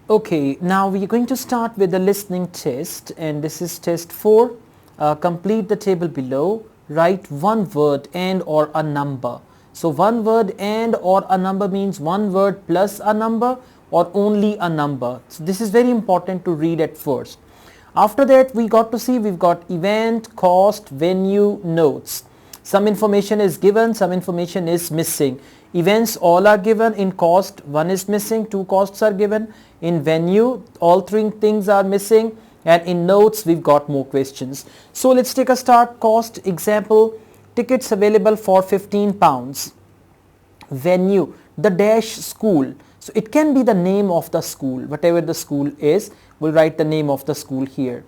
Okay, now we're going to start with the listening test, and this is test 4. Complete the table below. Write one word and or a number. So one word and or a number means one word plus a number or only a number. So this is very important to read at first. After that, we've got event, cost, venue, notes. Some information is given, some information is missing. Events all are given. In cost, one is missing, two costs are given. In venue, all three things are missing. And in notes, we've got more questions. So let's take a start. Cost example, tickets available for £15. Venue, the dash school. So it can be the name of the school, whatever the school is, we'll write the name of the school here.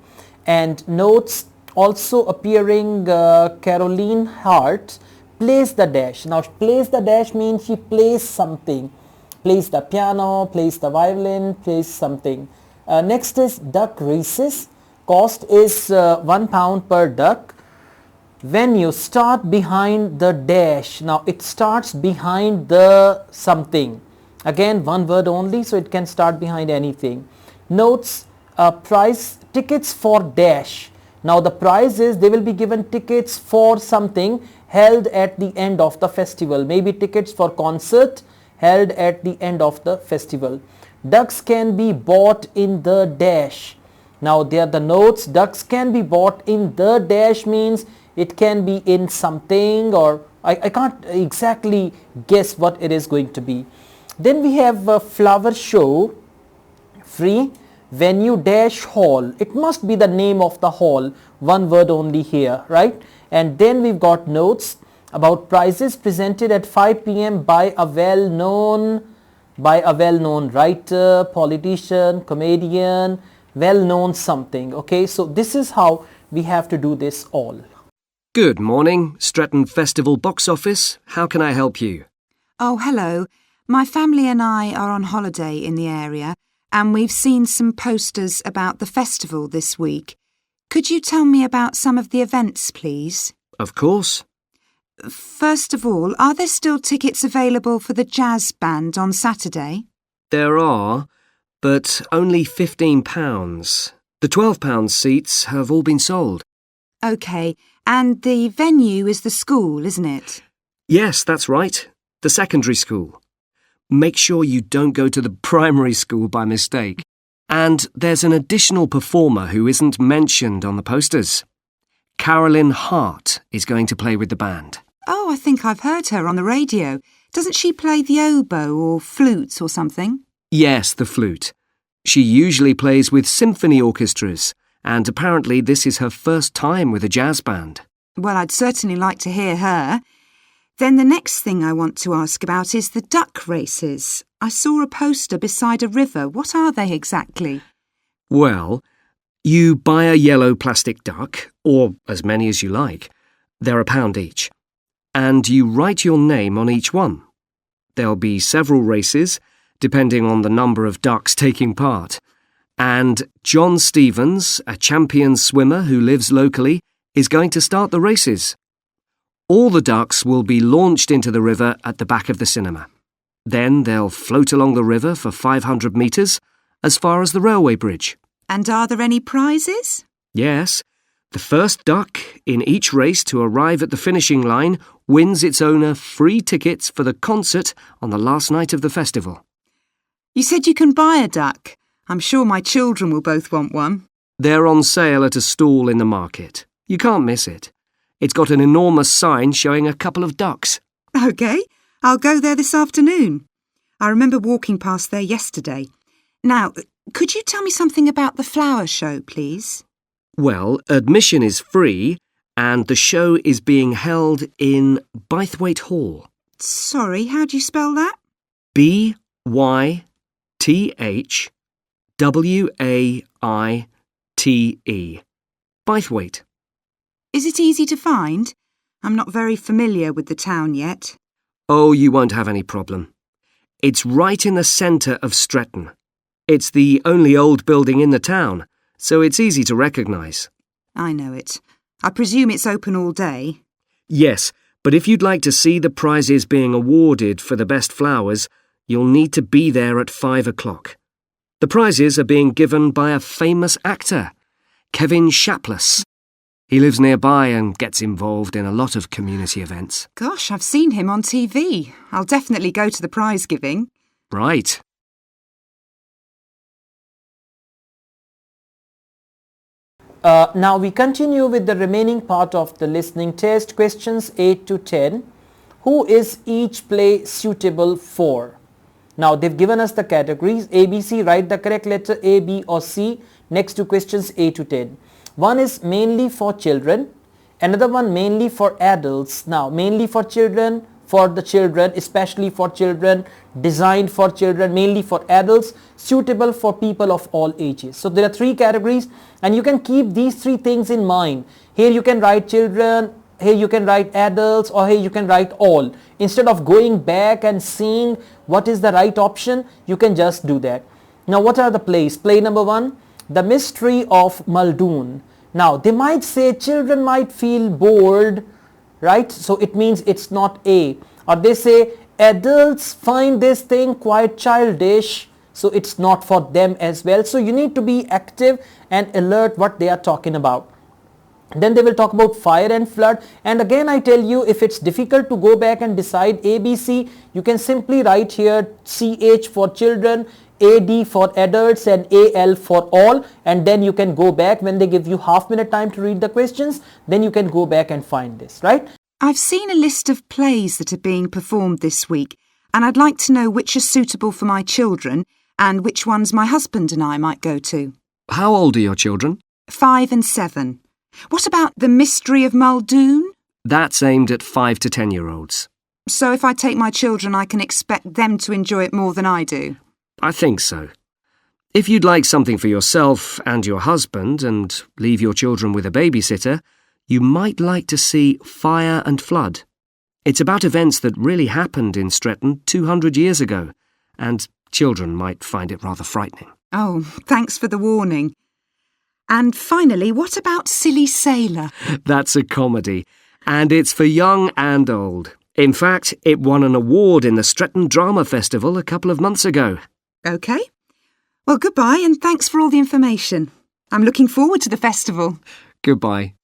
And notes, also appearing Caroline Hart plays the dash. Now plays the dash means she plays something, plays the piano, plays the violin, plays something. Next is duck races. Cost is £1 per duck. Venue, start behind the dash. Now it starts behind the something. Again, one word only, so it can start behind anything. Notes, price, tickets for dash. Now the prize is they will be given tickets for something held at the end of the festival. Maybe tickets for concert held at the end of the festival. Ducks can be bought in the dash. Now there are the notes. Ducks can be bought in the dash means it can be in something, or I can't exactly guess what it is going to be. Then we have a flower show, free, venue dash hall. It must be the name of the hall, one word only here, right? And then we've got notes about prizes presented at 5 p.m. by a well-known writer, politician, comedian, well-known something. Okay, so this is how we have to do this all. Good morning, Stratton Festival box office. How can I help you? Oh, hello. My family and I are on holiday in the area, and we've seen some posters about the festival this week. Could you tell me about some of the events, please? Of course. First of all, are there still tickets available for the jazz band on Saturday? There are, but only £15. The £12 seats have all been sold. OK, and the venue is the school, isn't it? Yes, that's right. The secondary school. Make sure you don't go to the primary school by mistake. And there's an additional performer who isn't mentioned on the posters. Caroline Hart is going to play with the band. Oh, I think I've heard her on the radio. Doesn't she play the oboe or flutes or something? Yes, the flute. She usually plays with symphony orchestras, and apparently this is her first time with a jazz band. Well, I'd certainly like to hear her. Then the next thing I want to ask about is the duck races. I saw a poster beside a river. What are they exactly? Well, you buy a yellow plastic duck, or as many as you like. They're £1 each. And you write your name on each one. There'll be several races, depending on the number of ducks taking part. And John Stevens, a champion swimmer who lives locally, is going to start the races. All the ducks will be launched into the river at the back of the cinema. Then they'll float along the river for 500 metres, as far as the railway bridge. And are there any prizes? Yes. The first duck in each race to arrive at the finishing line wins its owner free tickets for the concert on the last night of the festival. You said you can buy a duck. I'm sure my children will both want one. They're on sale at a stall in the market. You can't miss it. It's got an enormous sign showing a couple of ducks. OK, I'll go there this afternoon. I remember walking past there yesterday. Now, could you tell me something about the flower show, please? Well, admission is free and the show is being held in Bythwaite Hall. Sorry, how do you spell that? Bythwaite. Bythwaite. Is it easy to find? I'm not very familiar with the town yet. Oh, you won't have any problem. It's right in the centre of Stratton. It's the only old building in the town, so it's easy to recognise. I know it. I presume it's open all day. Yes, but if you'd like to see the prizes being awarded for the best flowers, you'll need to be there at 5 o'clock. The prizes are being given by a famous actor, Kevin Shapless. He lives nearby and gets involved in a lot of community events. Gosh, I've seen him on TV. I'll definitely go to the prize giving. Right. Now we continue with the remaining part of the listening test, questions 8 to 10. Who is each play suitable for? Now they've given us the categories A, B, C. Write the correct letter A, B or C next to questions 8 to 10. One is mainly for children, another one mainly for adults. Now mainly for children, for the children, especially for children, designed for children, mainly for adults, suitable for people of all ages. So there are three categories and you can keep these three things in mind. Here you can write children, here you can write adults, or here you can write all. Instead of going back and seeing what is the right option, you can just do that. Now what are the plays? Play number 1, The Mystery of Muldoon. Now they might say children might feel bored, right? So it means it's not A. Or they say adults find this thing quite childish, so it's not for them as well. So you need to be active and alert what they are talking about. Then they will talk about Fire and Flood, and again I tell you, if it's difficult to go back and decide A, B, C, you can simply write here CH for children, AD for adults and AL for all, and then you can go back when they give you half-minute time to read the questions, then you can go back and find this, right? I've seen a list of plays that are being performed this week, and I'd like to know which are suitable for my children and which ones my husband and I might go to. How old are your children? 5 and 7. What about The Mystery of Muldoon? That's aimed at 5 to 10-year-olds. So if I take my children, I can expect them to enjoy it more than I do? I think so. If you'd like something for yourself and your husband and leave your children with a babysitter, you might like to see Fire and Flood. It's about events that really happened in Stratton 200 years ago, and children might find it rather frightening. Oh, thanks for the warning. And finally, what about Silly Sailor? That's a comedy, and it's for young and old. In fact, it won an award in the Stratton Drama Festival a couple of months ago. OK. Well, goodbye and thanks for all the information. I'm looking forward to the festival. Goodbye.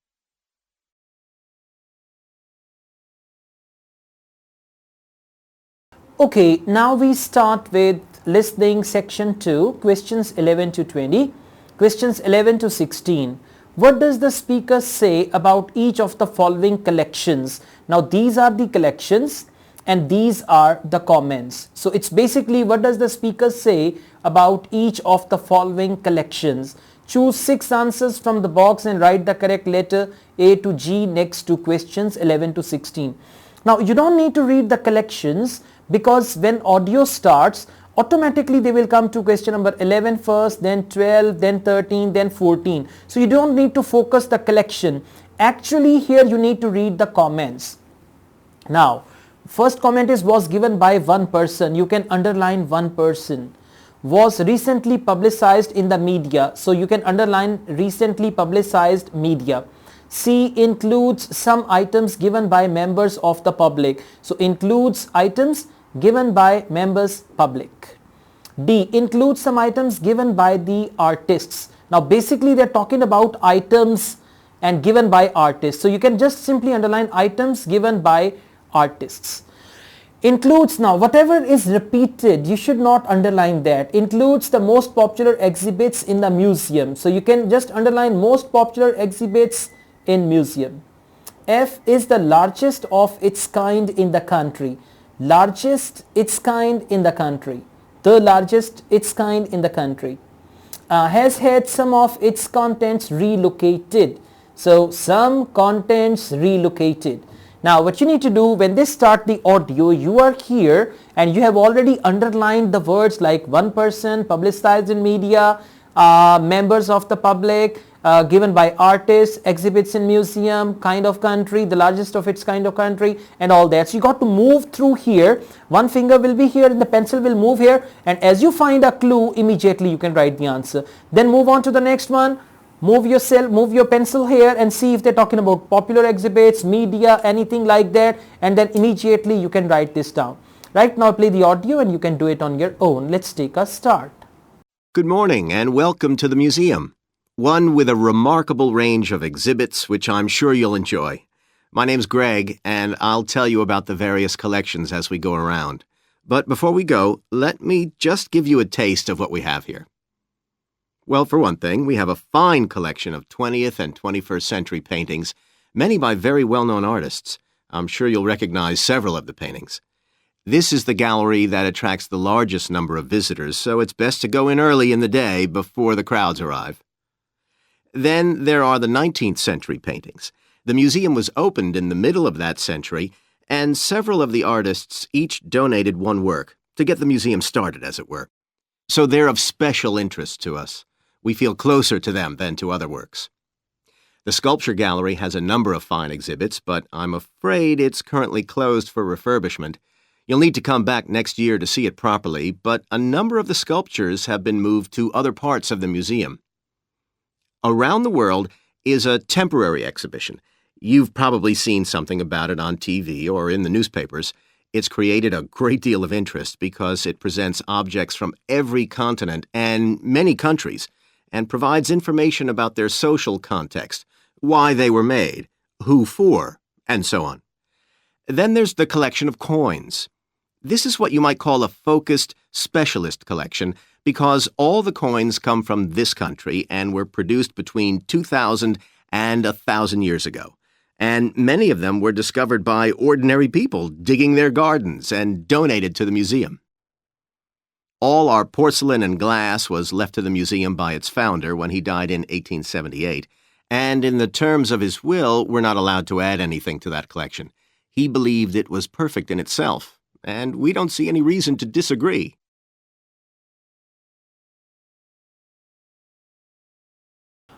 Okay, now we start with listening section 2, questions 11 to 20. Questions 11 to 16. What does the speaker say about each of the following collections? Now these are the collections and these are the comments. So it's basically what does the speaker say about each of the following collections. Choose 6 answers from the box and write the correct letter A to G next to questions 11 to 16. Now you don't need to read the collections because when audio starts, automatically they will come to question number 11 first, then 12, then 13, then 14. So you don't need to focus the collection. Actually here you need to read the comments. Now first comment is was given by one person. You can underline one person. Was recently publicized in the media. So you can underline recently publicized media. C, includes some items given by members of the public. So includes items given by members public. D, includes some items given by the artists. Now basically they're talking about items and given by artists. So you can just simply underline items given by artists. Includes, now whatever is repeated, you should not underline that. Includes the most popular exhibits in the museum. So you can just underline most popular exhibits in museum. F is the largest of its kind in the country. Largest its kind in the country. The largest its kind in the country. Has had some of its contents relocated. So some contents relocated. Now what you need to do when they start the audio, you are here and you have already underlined the words like one person, publicized in media, members of the public, given by artists, exhibits in museum, kind of country, the largest of its kind of country, and all that. So you got to move through here. One finger will be here and the pencil will move here, and as you find a clue, immediately you can write the answer. Then move on to the next one. Move your pencil here and see if they're talking about popular exhibits, media, anything like that, and then immediately you can write this down. Right now play the audio and you can do it on your own. Let's take a start. Good morning and welcome to the museum, one with a remarkable range of exhibits which I'm sure you'll enjoy. My name's Greg and I'll tell you about the various collections as we go around. But before we go, let me just give you a taste of what we have here. Well, for one thing, we have a fine collection of 20th and 21st century paintings, many by very well-known artists. I'm sure you'll recognize several of the paintings. This is the gallery that attracts the largest number of visitors, so it's best to go in early in the day before the crowds arrive. Then there are the 19th century paintings. The museum was opened in the middle of that century, and several of the artists each donated one work to get the museum started, as it were. So they're of special interest to us. We feel closer to them than to other works. The sculpture gallery has a number of fine exhibits, but I'm afraid it's currently closed for refurbishment. You'll need to come back next year to see it properly, but a number of the sculptures have been moved to other parts of the museum. Around the World is a temporary exhibition. You've probably seen something about it on TV or in the newspapers. It's created a great deal of interest because it presents objects from every continent and many countries and provides information about their social context, why they were made, who for, and so on. Then there's the collection of coins. This is what you might call a focused specialist collection because all the coins come from this country and were produced between 2,000 and 1,000 years ago. And many of them were discovered by ordinary people digging their gardens and donated to the museum. All our porcelain and glass was left to the museum by its founder when he died in 1878, and in the terms of his will, we're not allowed to add anything to that collection. He believed it was perfect in itself, and we don't see any reason to disagree.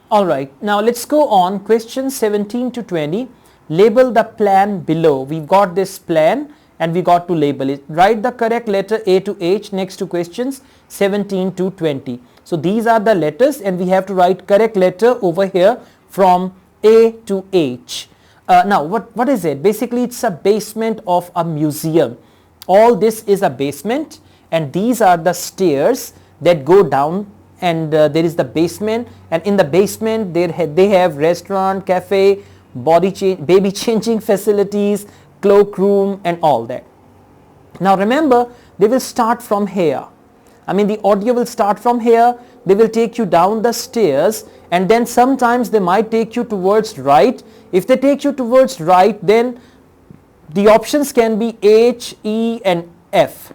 All right, now let's go on. Questions 17 to 20. Label the plan below. We've got this plan and we got to label it. Write the correct letter A to H next to questions 17 to 20. So these are the letters and we have to write correct letter over here from A to H. Now, what is it? Basically, it's a basement of a museum. All this is a basement and these are the stairs that go down and there is the basement, and in the basement they have restaurant, cafe, baby changing facilities, cloakroom and all that. Now remember, they will start from here. The audio will start from here, they will take you down the stairs and then sometimes they might take you towards right. If they take you towards right, then the options can be H, E and F.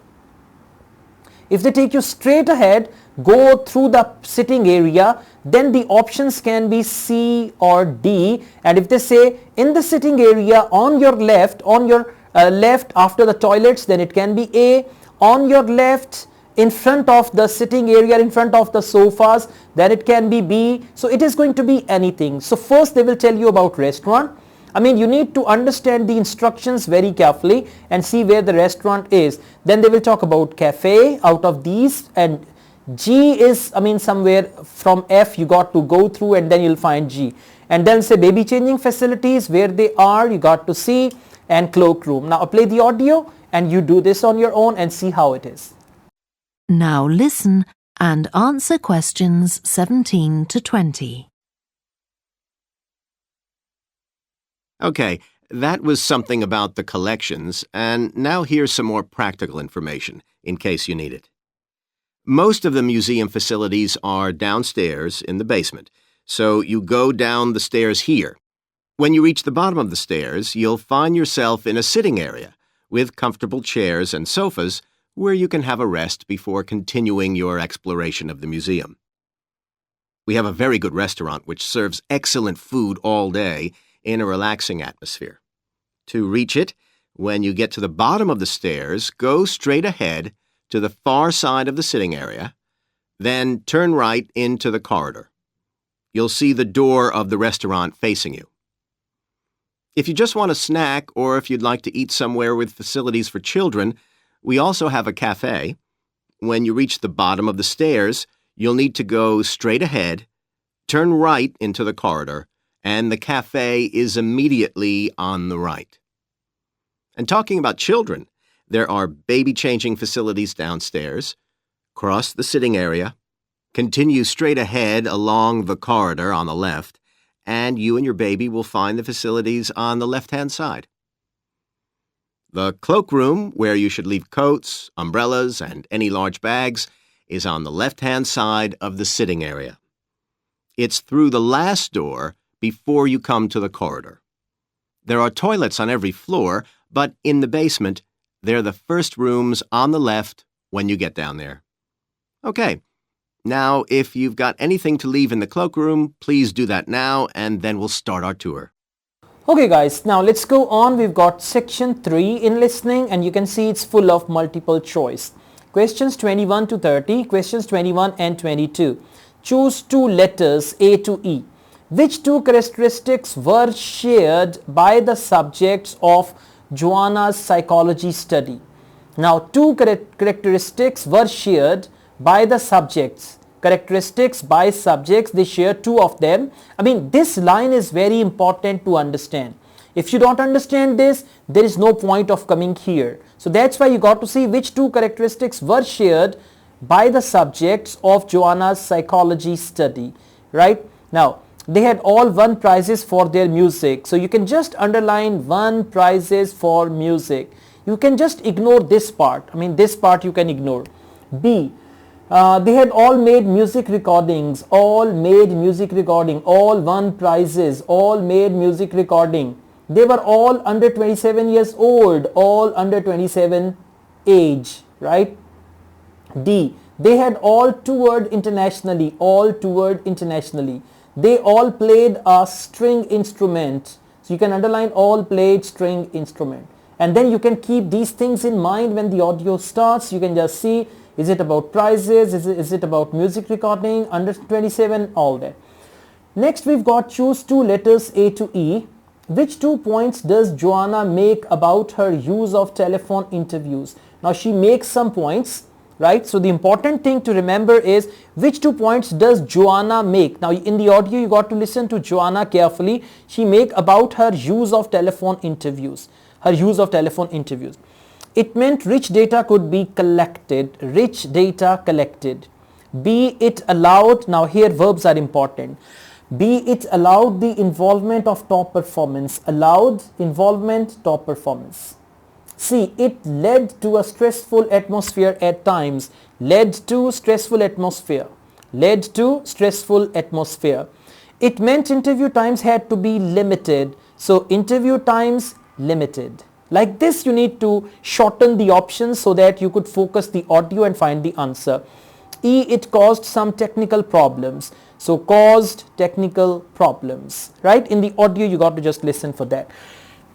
If they take you straight ahead, go through the sitting area, then the options can be C or D. And if they say in the sitting area on your left, left after the toilets, then it can be A. On your left, in front of the sitting area, in front of the sofas, then it can be B. So it is going to be anything. So first they will tell you about restaurant. You need to understand the instructions very carefully and see where the restaurant is. Then they will talk about cafe out of these, and G is, somewhere from F you got to go through and then you'll find G. And then say baby changing facilities, where they are, you got to see, and cloakroom. Now play the audio and you do this on your own and see how it is. Now listen and answer questions 17 to 20. Okay, that was something about the collections, and now here's some more practical information, in case you need it. Most of the museum facilities are downstairs in the basement, so you go down the stairs here. When you reach the bottom of the stairs, you'll find yourself in a sitting area with comfortable chairs and sofas where you can have a rest before continuing your exploration of the museum. We have a very good restaurant which serves excellent food all day in a relaxing atmosphere. To reach it, when you get to the bottom of the stairs, go straight ahead to the far side of the sitting area, then turn right into the corridor. You'll see the door of the restaurant facing you. If you just want a snack or if you'd like to eat somewhere with facilities for children, we also have a cafe. When you reach the bottom of the stairs, you'll need to go straight ahead, turn right into the corridor, and the cafe is immediately on the right. And talking about children, there are baby changing facilities downstairs, across the sitting area, Continue straight ahead along the corridor on the left, and you and your baby will find the facilities on the left-hand side. The cloakroom, where you should leave coats, umbrellas, and any large bags, is on the left-hand side of the sitting area. It's through the last door before you come to the corridor. There are toilets on every floor, but in the basement, they're the first rooms on the left when you get down there. Okay. Now, if you've got anything to leave in the cloakroom, please do that now, and then we'll start our tour. Okay guys, now let's go on. We've got section 3 in listening, and you can see it's full of multiple choice. Questions 21 to 30, questions 21 and 22. Choose 2 letters A to E. Which 2 characteristics were shared by the subjects of Joanna's psychology study? Now, 2 characteristics were shared by the subjects. Characteristics by subjects, they share 2 of them. I mean, this line is very important to understand. If you don't understand this, there is no point of coming here. So that's why you got to see which 2 characteristics were shared by the subjects of Joanna's psychology study, right? Now, they had all won prizes for their music. So you can just underline won prizes for music. You can just ignore this part. I mean, this part you can ignore. B. They had all made music recordings, all made music recording, all won prizes, all made music recording. They were all under 27 years old, all under 27 age, right? D. They had all toured internationally, all toured internationally. They all played a string instrument. So you can underline all played string instrument. And then you can keep these things in mind when the audio starts. You can just see, is it about prizes, is it about music recording, under 27, all that. Next we've got choose 2 letters A to E. Which 2 points does Joanna make about her use of telephone interviews? Now she makes some points, right? So the important thing to remember is which 2 points does Joanna make? Now in the audio you got to listen to Joanna carefully. She make about her use of telephone interviews. Her use of telephone interviews. It meant rich data could be collected. Rich data collected. B. It allowed, now here verbs are important. B. It allowed the involvement of top performance. Allowed involvement, top performance. C. It led to a stressful atmosphere at times. Led to stressful atmosphere. Led to stressful atmosphere. It meant interview times had to be limited. So interview times limited. Like this you need to shorten the options so that you could focus the audio and find the answer. E. It caused some technical problems. So caused technical problems, right? In the audio you got to just listen for that.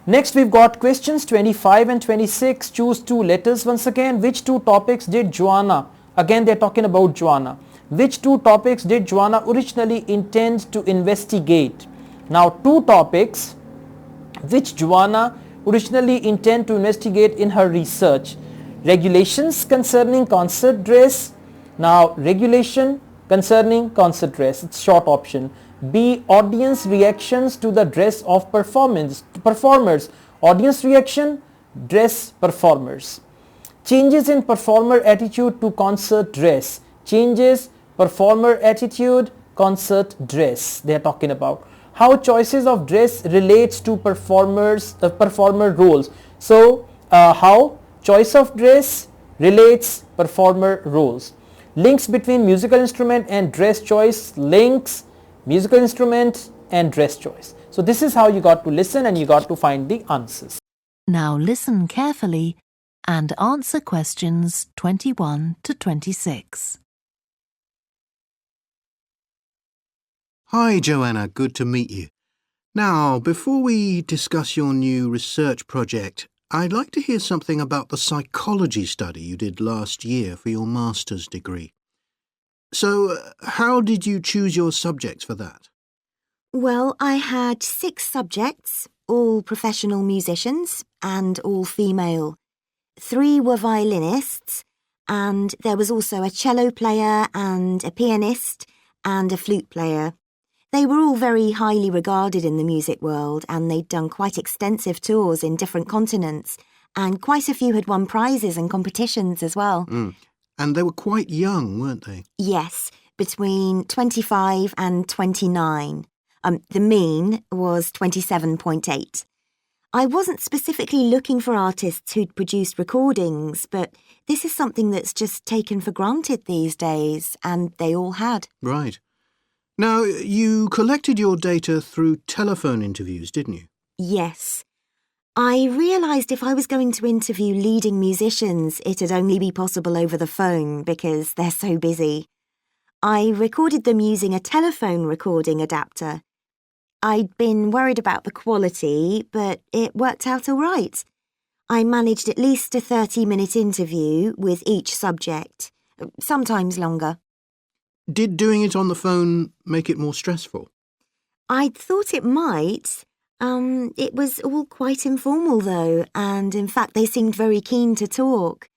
Next we've got questions 25 and 26. Choose 2 letters once again. Which 2 topics did Joanna, again they're talking about Joanna. Which 2 topics did Joanna originally intend to investigate? Now 2 topics which Joanna originally intend to investigate in her research. Regulations concerning concert dress. Now regulation concerning concert dress, it's short option. B. Audience reactions to the dress of performers. Audience reaction, dress, performers. Changes in performer attitude to concert dress. Changes, performer attitude, concert dress they are talking about. How choices of dress relates to performer roles. So how choice of dress relates performer roles. Links between musical instrument and dress choice. Links, musical instrument and dress choice. So this is how you got to listen and you got to find the answers. Now listen carefully and answer questions 21 to 26. Hi Joanna, good to meet you. Now, before we discuss your new research project, I'd like to hear something about the psychology study you did last year for your master's degree. So, how did you choose your subjects for that? Well, I had 6 subjects, all professional musicians and all female. 3 were violinists, and there was also a cello player and a pianist and a flute player. They were all very highly regarded in the music world, and they'd done quite extensive tours in different continents, and quite a few had won prizes and competitions as well. And they were quite young, weren't they? Yes, between 25 and 29. The mean was 27.8. I wasn't specifically looking for artists who'd produced recordings, but this is something that's just taken for granted these days, and they all had. Right. Now, you collected your data through telephone interviews, didn't you? Yes. I realised if I was going to interview leading musicians, it'd only be possible over the phone because they're so busy. I recorded them using a telephone recording adapter. I'd been worried about the quality, but it worked out all right. I managed at least a 30-minute interview with each subject, sometimes longer. Did doing it on the phone make it more stressful? I'd thought it might. It was all quite informal, though, and in fact they seemed very keen to talk.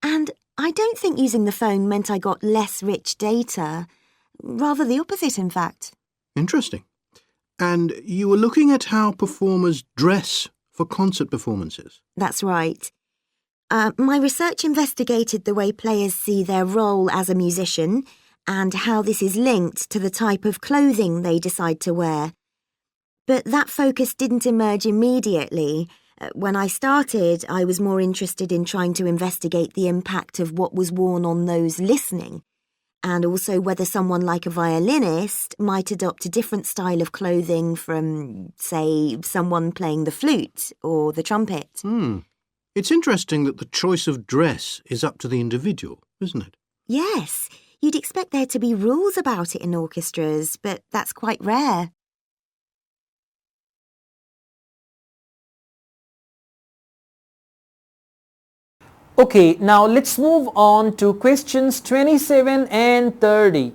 And I don't think using the phone meant I got less rich data. Rather the opposite, in fact. Interesting. And you were looking at how performers dress for concert performances? That's right. My research investigated the way players see their role as a musician and how this is linked to the type of clothing they decide to wear. But that focus didn't emerge immediately. When I started, I was more interested in trying to investigate the impact of what was worn on those listening, and also whether someone like a violinist might adopt a different style of clothing from, say, someone playing the flute or the trumpet. It's interesting that the choice of dress is up to the individual, isn't it? Yes, you'd expect there to be rules about it in orchestras, but that's quite rare. Okay, now let's move on to questions 27 and 30.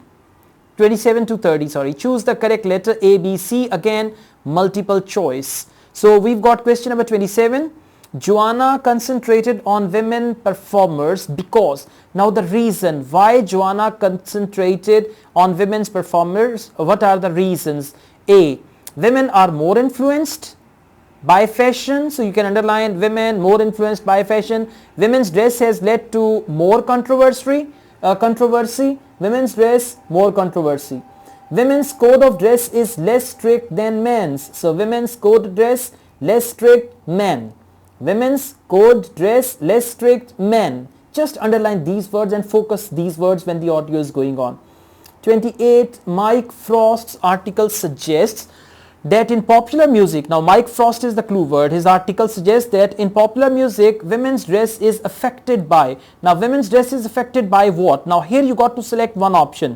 27 to 30, sorry. Choose the correct letter A, B, C. Again, multiple choice. So we've got question number 27. Joanna concentrated on women performers because. Now the reason why Joanna concentrated on women's performers. What are the reasons? A. Women are more influenced by fashion, so you can underline women more influenced by fashion. Women's dress has led to more controversy. Women's dress, more controversy. Women's code of dress is less strict than men's, so women's code dress less strict, men. Women's code dress less strict, men. Just underline these words and focus these words when the audio is going on. 28. Mike Frost's article suggests that in popular music, now Mike Frost is the clue word, his article suggests that in popular music, women's dress is affected by. Now women's dress is affected by what? Now here you got to select one option.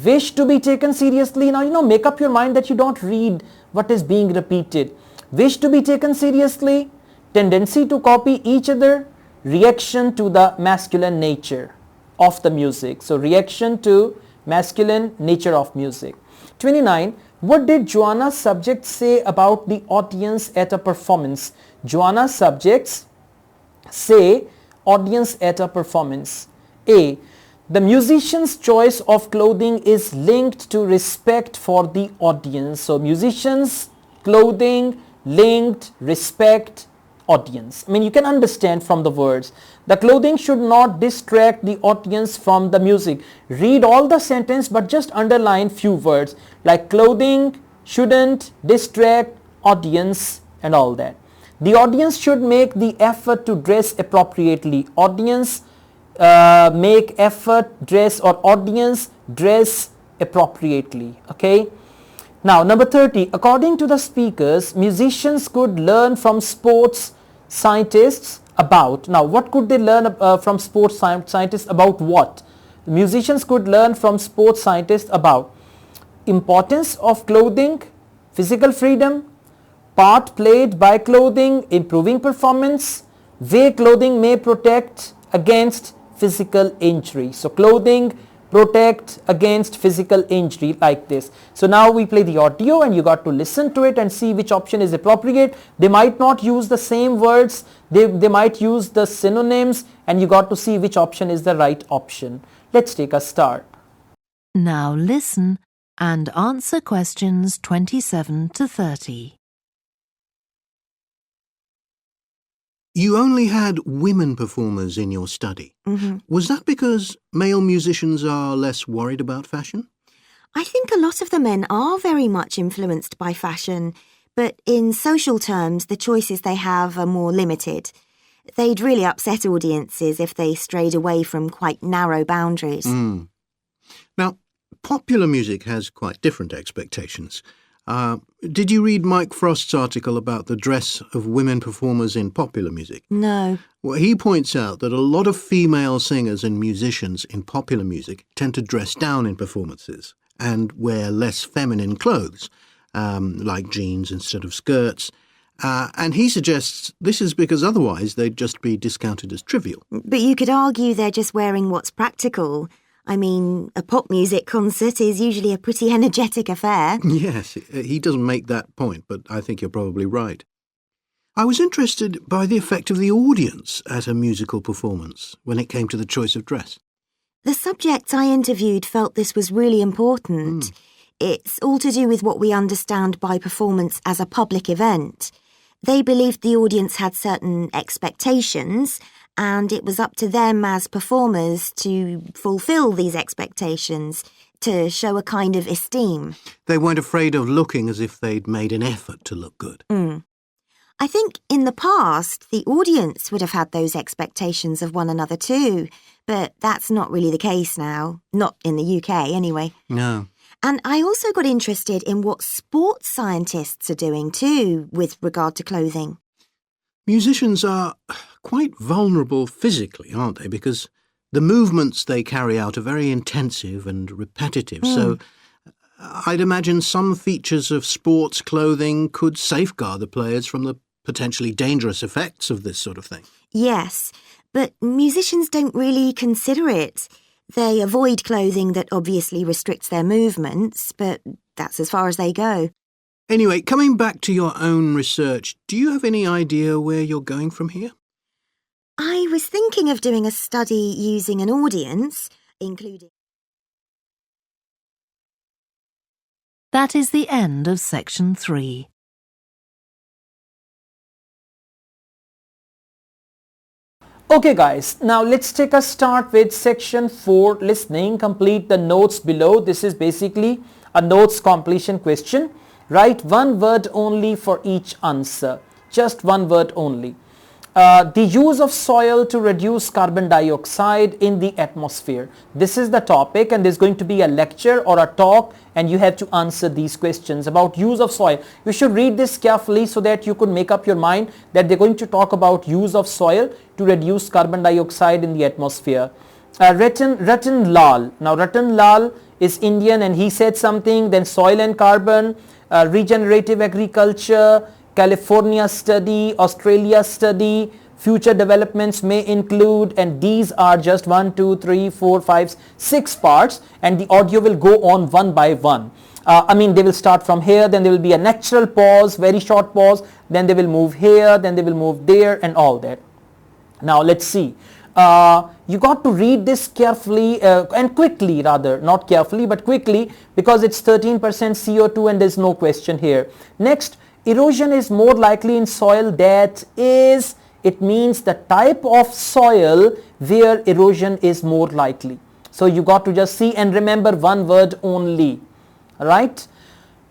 Wish to be taken seriously. Now make up your mind that you don't read what is being repeated. Wish to be taken seriously, tendency to copy each other, reaction to the masculine nature of the music. So reaction to masculine nature of music. 29. What did Joanna's subjects say about the audience at a performance? Joanna's subjects say audience at a performance. A. The musician's choice of clothing is linked to respect for the audience. So musician's clothing linked respect audience. I mean, you can understand from the words. The clothing should not distract the audience from the music. Read all the sentence but just underline few words like clothing shouldn't distract audience and all that. The audience should make the effort to dress appropriately. Audience make effort dress, or audience dress appropriately. Okay. Now number 30. According to the speakers, musicians could learn from sports scientists about. Now what could they learn from sports scientists about what? Musicians could learn from sports scientists about importance of clothing, physical freedom, part played by clothing, improving performance, way clothing may protect against physical injury. So clothing protect against physical injury, like this. So now we play the audio and you got to listen to it and see which option is appropriate. They might not use the same words, they might use the synonyms, and you got to see which option is the right option. Let's take a start. Now listen and answer questions 27 to 30. You only had women performers in your study. Was that because male musicians are less worried about fashion? I think a lot of the men are very much influenced by fashion, but in social terms, the choices they have are more limited. They'd really upset audiences if they strayed away from quite narrow boundaries. Now, popular music has quite different expectations. Did you read Mike Frost's article about the dress of women performers in popular music? No. Well, he points out that a lot of female singers and musicians in popular music tend to dress down in performances and wear less feminine clothes, like jeans instead of skirts. And he suggests this is because otherwise they'd just be discounted as trivial. But you could argue they're just wearing what's practical. I mean, a pop music concert is usually a pretty energetic affair. Yes, he doesn't make that point, but I think you're probably right. I was interested by the effect of the audience at a musical performance when it came to the choice of dress. The subjects I interviewed felt this was really important. It's all to do with what we understand by performance as a public event. They believed the audience had certain expectations, and it was up to them as performers to fulfil these expectations, to show a kind of esteem. They weren't afraid of looking as if they'd made an effort to look good. I think in the past, the audience would have had those expectations of one another too, but that's not really the case now. Not in the UK, anyway. No. And I also got interested in what sports scientists are doing too, with regard to clothing. Musicians are quite vulnerable physically, aren't they? Because the movements they carry out are very intensive and repetitive. So I'd imagine some features of sports clothing could safeguard the players from the potentially dangerous effects of this sort of thing. Yes, but musicians don't really consider it. They avoid clothing that obviously restricts their movements, but that's as far as they go. Anyway, coming back to your own research, do you have any idea where you're going from here? I was thinking of doing a study using an audience, including... That is the end of section 3. Okay guys, now let's take a start with section 4, listening. Complete the notes below. This is basically a notes completion question. Write one word only for each answer. Just one word only. The use of soil to reduce carbon dioxide in the atmosphere. This is the topic, and there's going to be a lecture or a talk, and you have to answer these questions about use of soil. You should read this carefully so that you could make up your mind that they're going to talk about use of soil to reduce carbon dioxide in the atmosphere. Ratan Lal. Now Ratan Lal is Indian, and he said something. Then soil and carbon, regenerative agriculture, California study, Australia study, future developments may include, and these are just 1, 2, 3, 4, 5, 6 parts, and the audio will go on one by one. They will start from here, then there will be a natural pause, very short pause, then they will move here, then they will move there, and all that. Now let's see. You got to read this carefully and quickly, rather, not carefully but quickly, because it's 13% CO2 and there's no question here. Next, erosion is more likely in soil that is, it means the type of soil where erosion is more likely. So you got to just see and remember one word only. Alright.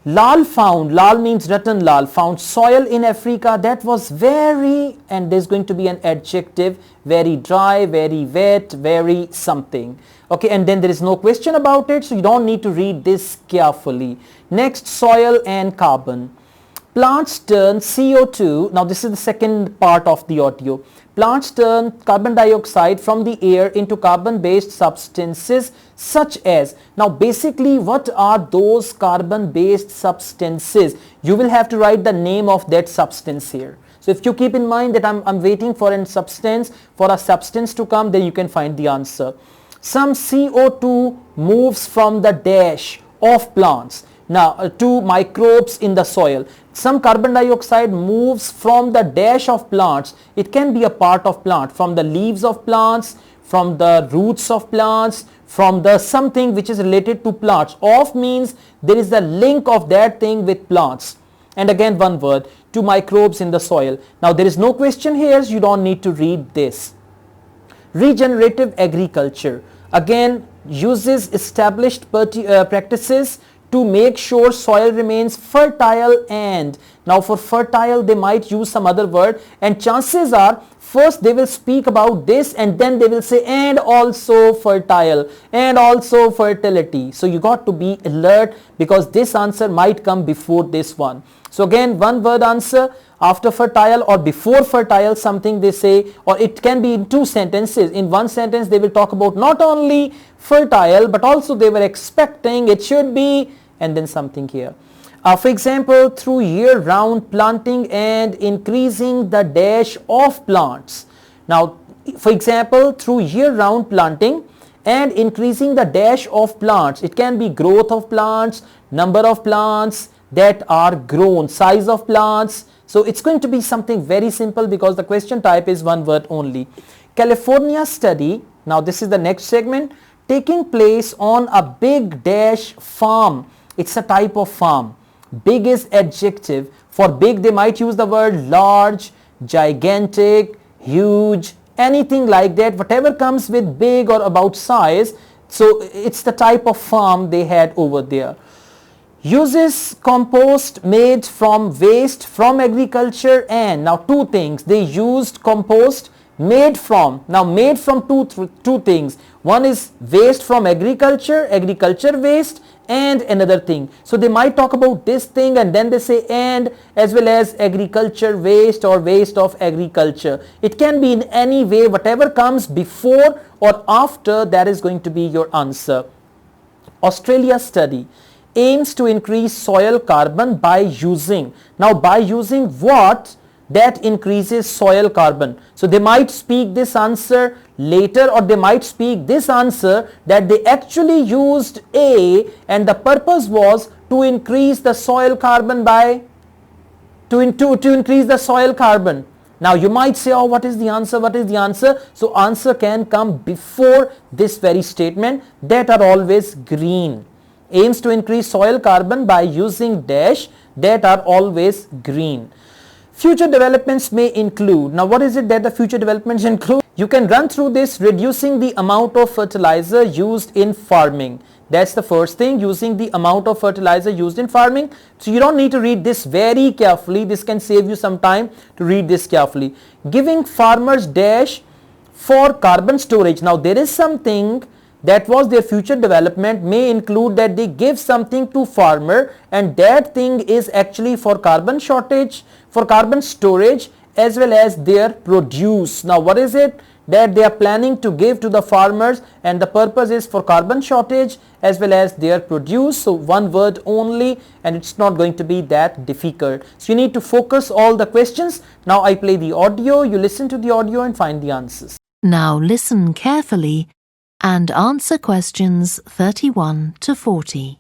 Lal found, Lal means Ratan Lal, found soil in Africa that was very, and there's going to be an adjective, very dry, very wet, very something. Okay, and then there is no question about it, so you don't need to read this carefully. Next, soil and carbon. Plants turn CO2, now this is the second part of the audio. Plants turn carbon dioxide from the air into carbon-based substances such as, now basically what are those carbon-based substances? You will have to write the name of that substance here. So if you keep in mind that I'm waiting for a substance to come, then you can find the answer. Some CO2 moves from the dash of plants. Now to microbes in the soil. Some carbon dioxide moves from the dash of plants. It can be a part of plant, from the leaves of plants, from the roots of plants, from the something which is related to plants. Of means there is a link of that thing with plants. and again one word, to microbes in the soil. Now there is no question here, you don't need to read this. Regenerative agriculture again uses established practices to make sure soil remains fertile, and now for fertile they might use some other word, and chances are first they will speak about this and then they will say and also fertile and also fertility. So you got to be alert because this answer might come before this one. So again one word answer, after fertile or before fertile something they say, or it can be in two sentences. In one sentence they will talk about not only fertile but also they were expecting it should be, and then something here. For example, through year-round planting and increasing the dash of plants. Now, for example, through year-round planting and increasing the dash of plants. It can be growth of plants, number of plants that are grown, size of plants. So it's going to be something very simple because the question type is one word only. California study, now this is the next segment, taking place on a big dash farm. It's a type of farm. Big is adjective. For big they might use the word large, gigantic, huge, anything like that, whatever comes with big or about size. So it's the type of farm they had over there. Uses compost made from waste from agriculture, and now two things, they used compost made from, now made from two things. One is waste from agriculture waste, and another thing. So they might talk about this thing and then they say and, as well as agriculture waste or waste of agriculture. It can be in any way, whatever comes before or after, that is going to be your answer. Australia study aims to increase soil carbon by using, now by using what that increases soil carbon. So they might speak this answer later, or they might speak this answer that they actually used A and the purpose was to increase the soil carbon by, to increase the soil carbon. Now you might say, oh, what is the answer, what is the answer? So answer can come before this very statement, that are always green. Aims to increase soil carbon by using dash, that are always green. Future developments may include, now what is it that the future developments include? You can run through this, reducing the amount of fertilizer used in farming. That's the first thing, using the amount of fertilizer used in farming. So you don't need to read this very carefully, this can save you some time to read this carefully. Giving farmers dash for carbon storage. Now there is something that was their future development, may include that they give something to farmer and that thing is actually for carbon shortage, for carbon storage, as well as their produce. Now what is it that they are planning to give to the farmers, and the purpose is for carbon shortage as well as their produce. So one word only, and it's not going to be that difficult. So you need to focus all the questions. Now I play the audio, you listen to the audio and find the answers. Now listen carefully and answer questions 31 to 40.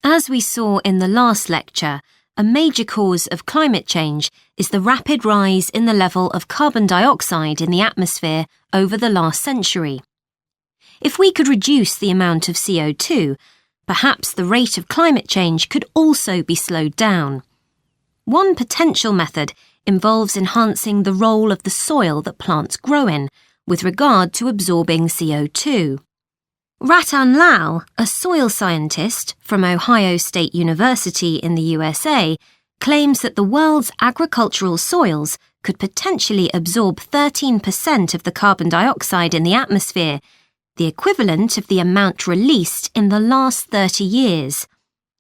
As we saw in the last lecture, a major cause of climate change is the rapid rise in the level of carbon dioxide in the atmosphere over the last century. If we could reduce the amount of CO2, perhaps the rate of climate change could also be slowed down. One potential method involves enhancing the role of the soil that plants grow in with regard to absorbing CO2. Ratan Lal, a soil scientist from Ohio State University in the USA, claims that the world's agricultural soils could potentially absorb 13% of the carbon dioxide in the atmosphere, the equivalent of the amount released in the last 30 years,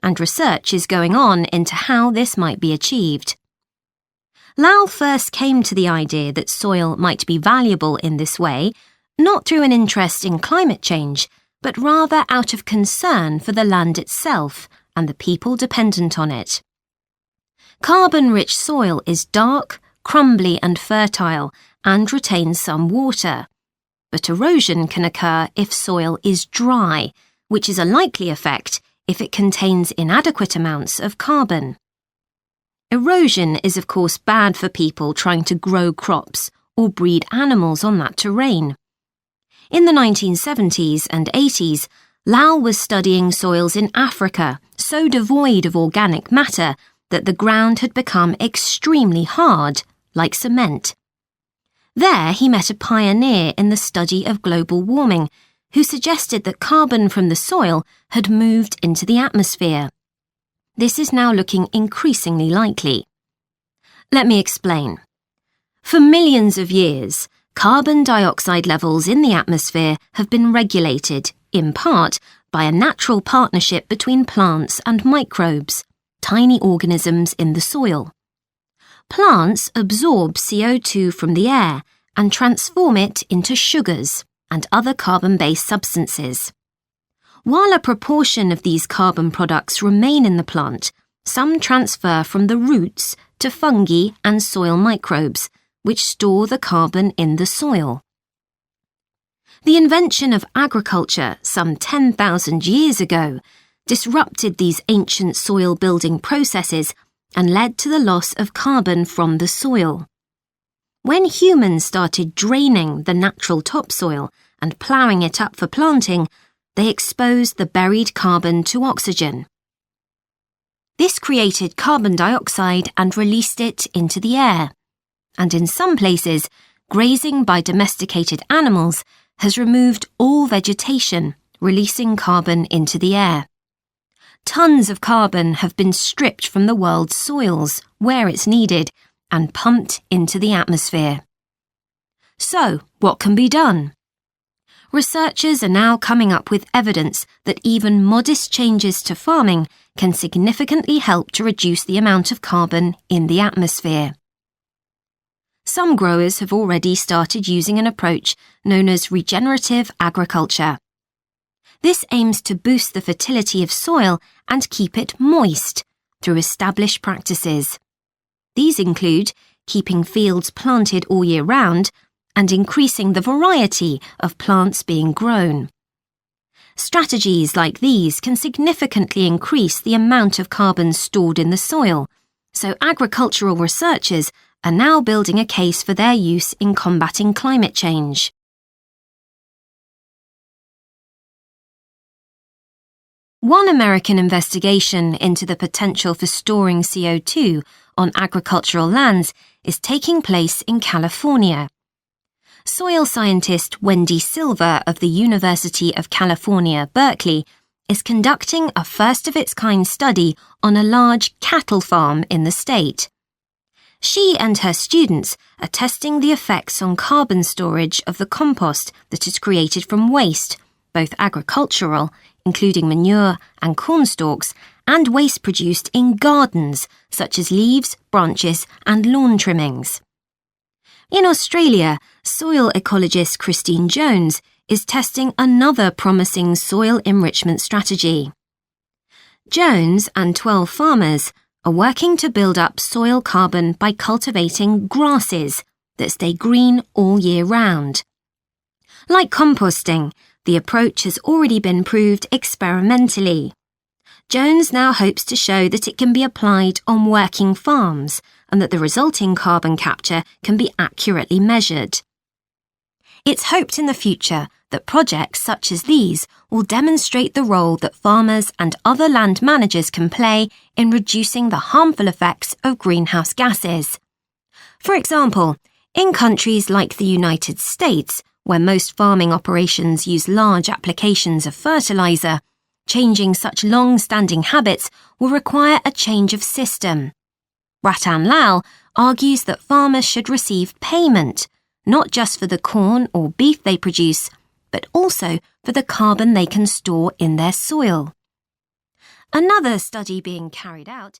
and research is going on into how this might be achieved. Lal first came to the idea that soil might be valuable in this way, not through an interest in climate change, but rather out of concern for the land itself and the people dependent on it. Carbon-rich soil is dark, crumbly and fertile, and retains some water. But erosion can occur if soil is dry, which is a likely effect if it contains inadequate amounts of carbon. Erosion is of course bad for people trying to grow crops or breed animals on that terrain. In the 1970s and 80s, Lal was studying soils in Africa, so devoid of organic matter that the ground had become extremely hard, like cement. There he met a pioneer in the study of global warming, who suggested that carbon from the soil had moved into the atmosphere. This is now looking increasingly likely. Let me explain. For millions of years, carbon dioxide levels in the atmosphere have been regulated, in part, by a natural partnership between plants and microbes, tiny organisms in the soil. Plants absorb CO2 from the air and transform it into sugars and other carbon-based substances. While a proportion of these carbon products remain in the plant, some transfer from the roots to fungi and soil microbes, which store the carbon in the soil. The invention of agriculture some 10,000 years ago disrupted these ancient soil-building processes and led to the loss of carbon from the soil. When humans started draining the natural topsoil and ploughing it up for planting, they exposed the buried carbon to oxygen. This created carbon dioxide and released it into the air. And in some places, grazing by domesticated animals has removed all vegetation, releasing carbon into the air. Tons of carbon have been stripped from the world's soils, where it's needed, and pumped into the atmosphere. So, what can be done? Researchers are now coming up with evidence that even modest changes to farming can significantly help to reduce the amount of carbon in the atmosphere. Some growers have already started using an approach known as regenerative agriculture. This aims to boost the fertility of soil and keep it moist through established practices. These include keeping fields planted all year round and increasing the variety of plants being grown. Strategies like these can significantly increase the amount of carbon stored in the soil, so agricultural researchers are now building a case for their use in combating climate change. One American investigation into the potential for storing CO2 on agricultural lands is taking place in California. Soil scientist Wendy Silver of the University of California, Berkeley, is conducting a first-of-its-kind study on a large cattle farm in the state. She and her students are testing the effects on carbon storage of the compost that is created from waste, both agricultural, including manure and corn stalks, and waste produced in gardens, such as leaves, branches, and lawn trimmings. In Australia, soil ecologist Christine Jones is testing another promising soil enrichment strategy. Jones and 12 farmers are working to build up soil carbon by cultivating grasses that stay green all year round. Like composting, the approach has already been proved experimentally. Jones now hopes to show that it can be applied on working farms and that the resulting carbon capture can be accurately measured. It's hoped in the future that projects such as these will demonstrate the role that farmers and other land managers can play in reducing the harmful effects of greenhouse gases. For example, in countries like the United States, where most farming operations use large applications of fertilizer, changing such long-standing habits will require a change of system. Ratan Lal argues that farmers should receive payment, not just for the corn or beef they produce, but also for the carbon they can store in their soil. Another study being carried out